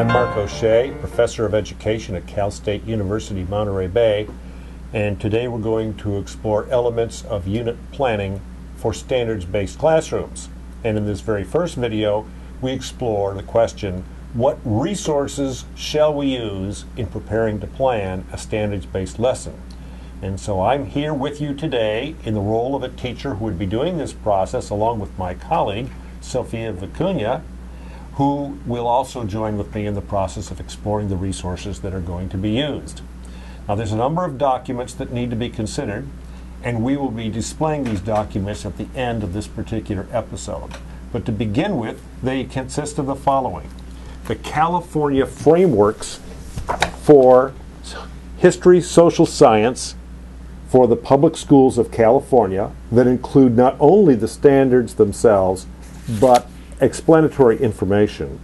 I'm Mark O'Shea, Professor of Education at Cal State University, Monterey Bay, and today we're going to explore elements of unit planning for standards-based classrooms. And in this very first video, we explore the question, what resources shall we use in preparing to plan a standards-based lesson? And so I'm here with you today in the role of a teacher who would be doing this process along with my colleague, Sophia Vicuña, who will also join with me in the process of exploring the resources that are going to be used. Now, there's a number of documents that need to be considered, and we will be displaying these documents at the end of this particular episode. But to begin with, they consist of the following: the California Frameworks for History, Social Science for the Public Schools of California, that include not only the standards themselves, but explanatory information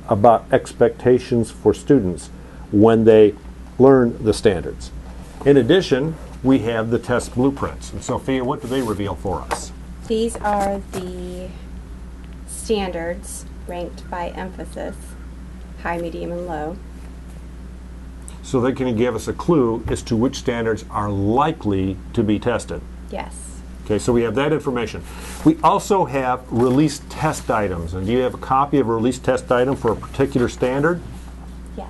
about expectations for students when they learn the standards. In addition, we have the test blueprints. And Sophia, what do they reveal for us? These are the standards ranked by emphasis, high, medium, and low. So they can give us a clue as to which standards are likely to be tested. Yes. Okay, so we have that information. We also have release test items. And do you have a copy of a release test item for a particular standard? Yes.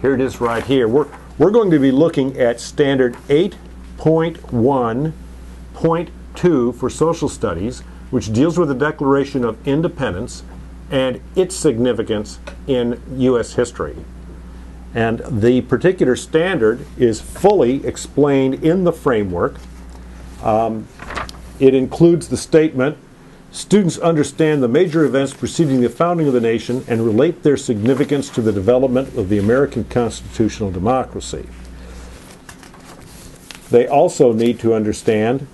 Here it is right here. We're going to be looking at standard 8.1.2 for social studies, which deals with the Declaration of Independence and its significance in U.S. history. And the particular standard is fully explained in the framework. It includes the statement, students understand the major events preceding the founding of the nation and relate their significance to the development of the American constitutional democracy. They also need to understand,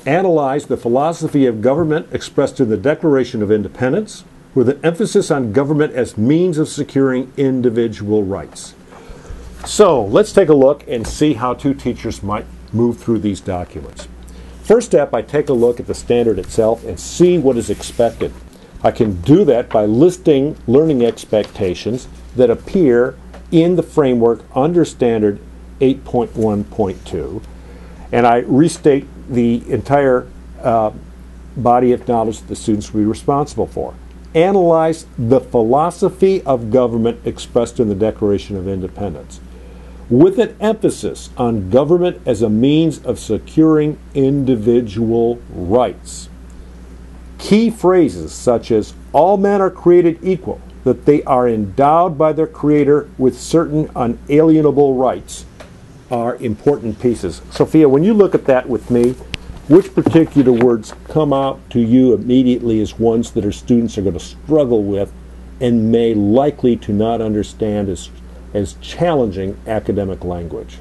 analyze the philosophy of government expressed in the Declaration of Independence, with an emphasis on government as means of securing individual rights. So let's take a look and see how two teachers might move through these documents. First step, I take a look at the standard itself and see what is expected. I can do that by listing learning expectations that appear in the framework under standard 8.1.2, and I restate the entire body of knowledge that the students will be responsible for. Analyze the philosophy of government expressed in the Declaration of Independence, with an emphasis on government as a means of securing individual rights. Key phrases such as all men are created equal, that they are endowed by their Creator with certain unalienable rights, are important pieces. Sophia, when you look at that with me, which particular words come out to you immediately as ones that our students are going to struggle with and may likely to not understand as challenging academic language?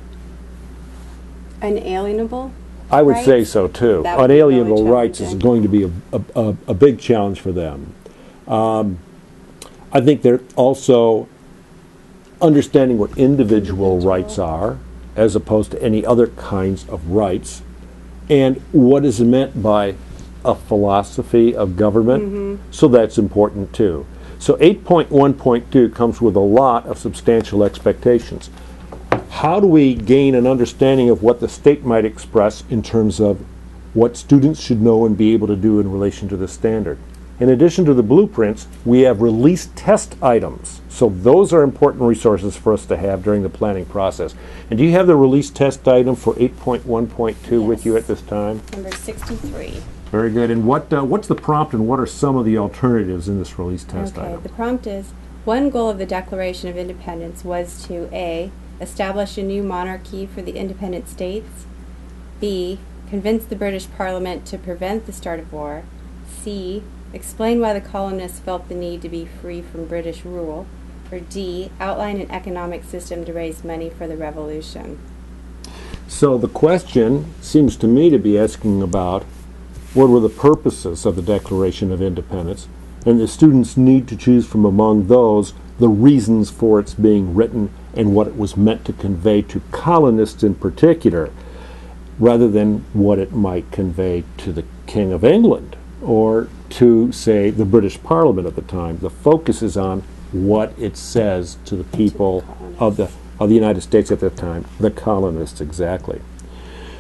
Unalienable? I would say so too. Unalienable rights is going to be a big challenge for them. I think they're also understanding what individual rights are as opposed to any other kinds of rights, and what is meant by a philosophy of government. So that's important too. So 8.1.2 comes with a lot of substantial expectations. How do we gain an understanding of what the state might express in terms of what students should know and be able to do in relation to the standard? In addition to the blueprints, we have release test items. So those are important resources for us to have during the planning process. And do you have the release test item for 8.1.2 with you at this time? Number 63. Very good. And what's the prompt and what are some of the alternatives in this release test item? The prompt is, one goal of the Declaration of Independence was to A, establish a new monarchy for the independent states, B, convince the British Parliament to prevent the start of war, C, explain why the colonists felt the need to be free from British rule, or D, outline an economic system to raise money for the revolution. So the question seems to me to be asking about what were the purposes of the Declaration of Independence, and the students need to choose from among those the reasons for its being written and what it was meant to convey to colonists in particular, rather than what it might convey to the King of England or to, say, the British Parliament at the time. The focus is on what it says to the people of the United States at that time, the colonists, exactly.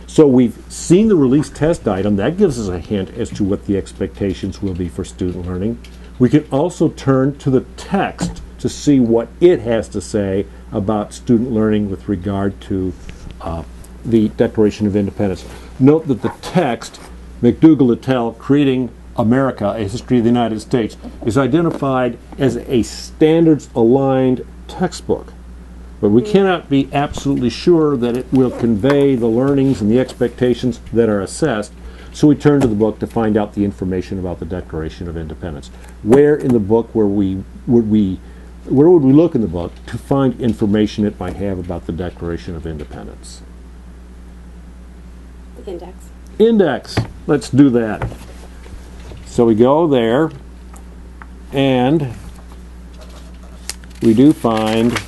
So we've seen the release test item. That gives us a hint as to what the expectations will be for student learning. We can also turn to the text to see what it has to say about student learning with regard to the Declaration of Independence. Note that the text, McDougall-Littell, Creating America, A History of the United States, is identified as a standards-aligned textbook. But we cannot be absolutely sure that it will convey the learnings and the expectations that are assessed, so we turn to the book to find out the information about the Declaration of Independence. Where in the book where would we look in the book to find information it might have about the Declaration of Independence? The index. Index. Let's do that. So we go there, and we do find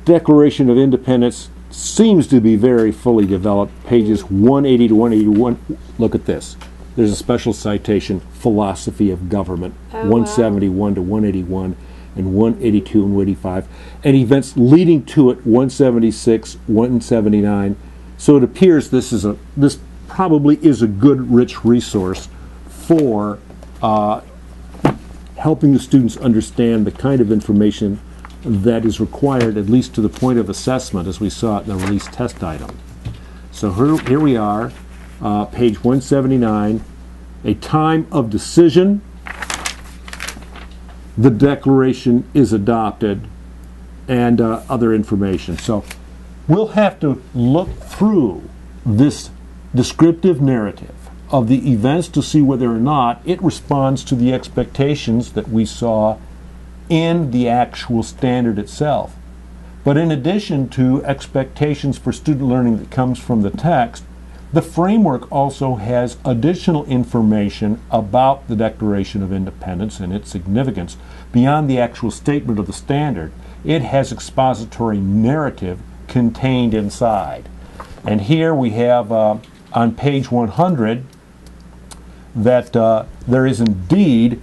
Declaration of Independence seems to be very fully developed. Pages 180 to 181. Look at this. There's a special citation, Philosophy of Government, 171 to 181, and 182 and 185, and events leading to it, 176, 179. So it appears this probably is a good, rich resource for helping the students understand the kind of information that is required, at least to the point of assessment, as we saw it in the release test item. So here we are, page 179, a time of decision. The Declaration is adopted, and other information. So we'll have to look through this descriptive narrative of the events to see whether or not it responds to the expectations that we saw in the actual standard itself. But in addition to expectations for student learning that comes from the text, the framework also has additional information about the Declaration of Independence and its significance beyond the actual statement of the standard. It has expository narrative contained inside. And here we have on page 100 that there is indeed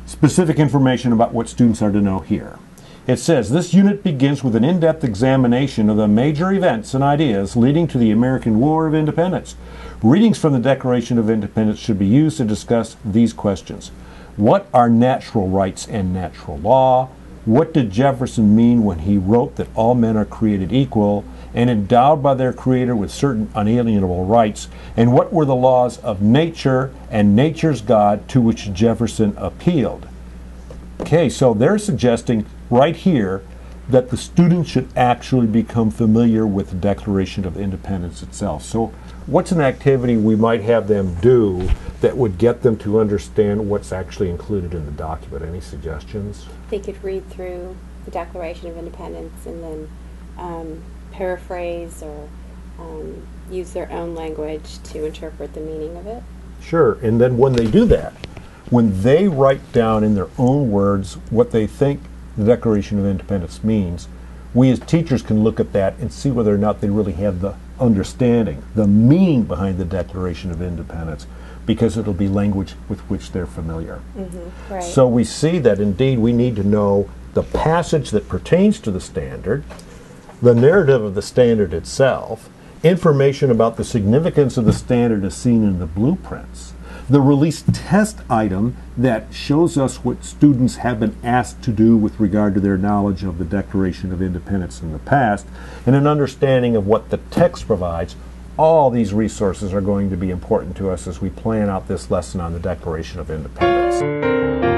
specific information about what students are to know here. It says, this unit begins with an in-depth examination of the major events and ideas leading to the American War of Independence. Readings from the Declaration of Independence should be used to discuss these questions. What are natural rights and natural law? What did Jefferson mean when he wrote that all men are created equal and endowed by their Creator with certain unalienable rights? And what were the laws of nature and nature's God to which Jefferson appealed? Okay, so they're suggesting right here that the students should actually become familiar with the Declaration of Independence itself. So what's an activity we might have them do that would get them to understand what's actually included in the document? Any suggestions? They could read through the Declaration of Independence and then paraphrase or use their own language to interpret the meaning of it. Sure, and then when they do that, when they write down in their own words what they think the Declaration of Independence means, we as teachers can look at that and see whether or not they really have the understanding, the meaning behind the Declaration of Independence, because it'll be language with which they're familiar. Mm-hmm, right. So we see that indeed we need to know the passage that pertains to the standard, the narrative of the standard itself, information about the significance of the standard as seen in the blueprints, the release test item that shows us what students have been asked to do with regard to their knowledge of the Declaration of Independence in the past, and an understanding of what the text provides. All these resources are going to be important to us as we plan out this lesson on the Declaration of Independence.